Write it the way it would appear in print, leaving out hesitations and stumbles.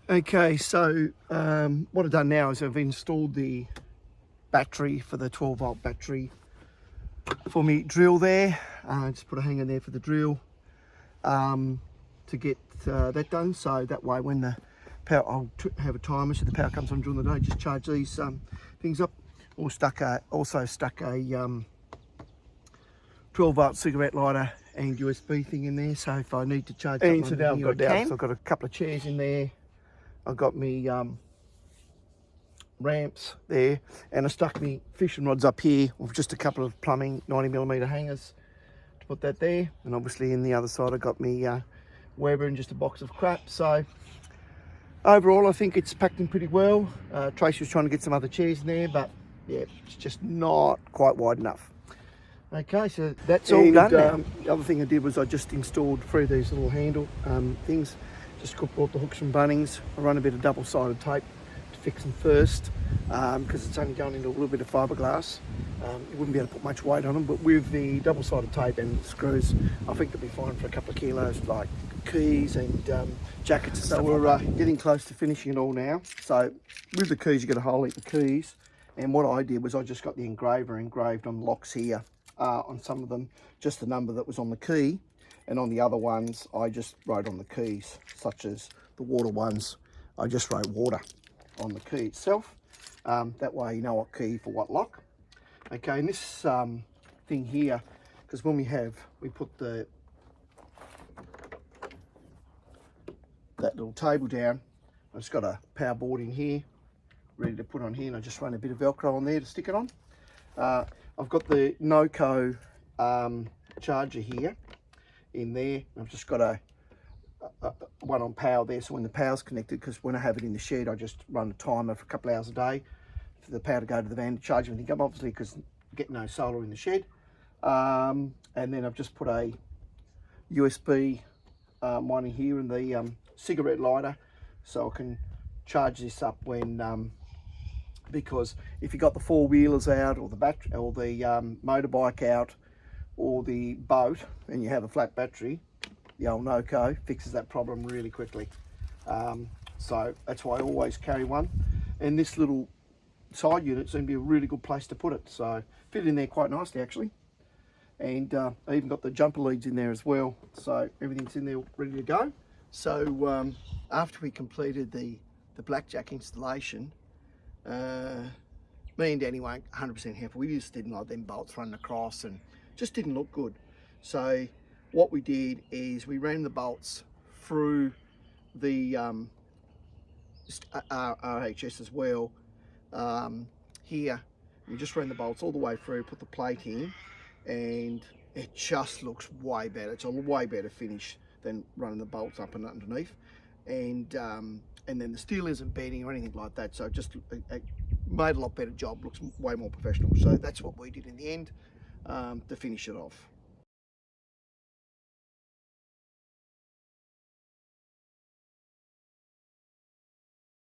Okay, so what I've done now is I've installed the battery for the 12-volt battery for me drill there. Just put a hanger there for the drill to get that done. So that way when the power, I'll have a timer so the power comes on during the day, just charge these things up. Also stuck a 12-volt cigarette lighter and USB thing in there, so if I need to charge something, so now I've got a couple of chairs in there. I've got me ramps there, and I stuck me fishing rods up here with just a couple of plumbing 90mm hangers to put that there. And obviously in the other side I got me Weber and just a box of crap. So overall I think it's packed in pretty well. Tracy was trying to get some other chairs in there, but yeah, it's just not quite wide enough. Okay, so that's all done now. The other thing I did was I just installed 3 of these little handle things. Just bought the hooks from Bunnings. I run a bit of double-sided tape to fix them first because it's only going into a little bit of fiberglass. You wouldn't be able to put much weight on them, but with the double-sided tape and screws, I think they'll be fine for a couple of kilos, like keys and jackets and stuff. So we're getting close to finishing it all now. So with the keys, you get a hole in the keys, and what I did was I just got the engraver engraved on locks here. On some of them, just the number that was on the key, and on the other ones, I just wrote on the keys, such as the water ones, I just wrote water on the key itself. That way you know what key for what lock. Okay, and this thing here, because when we put that little table down, I've just got a power board in here, ready to put on here, and I just run a bit of Velcro on there to stick it on. I've got the Noco charger here in there. I've just got a one on power there, so when the power's connected, because when I have it in the shed, I just run a timer for a couple of hours a day for the power to go to the van to charge everything up, obviously because I get no solar in the shed. And then I've just put a USB one in here and the cigarette lighter, so I can charge this up when because if you got the 4-wheelers out, or the battery, or the motorbike out, or the boat, and you have a flat battery, the old Noco fixes that problem really quickly. So that's why I always carry one. And this little side unit seemed to be a really good place to put it, so fit in there quite nicely actually. And I even got the jumper leads in there as well, so everything's in there ready to go. So after we completed the blackjack installation, me and Danny weren't 100% happy. We just didn't like them bolts running across and just didn't look good. So what we did is we ran the bolts through the RHS as well. Here we just ran the bolts all the way through, put the plate in, and it just looks way better. It's a way better finish than running the bolts up and underneath. And then the steel isn't bending or anything like that, so it just made a lot better job, looks way more professional. So that's what we did in the end to finish it off.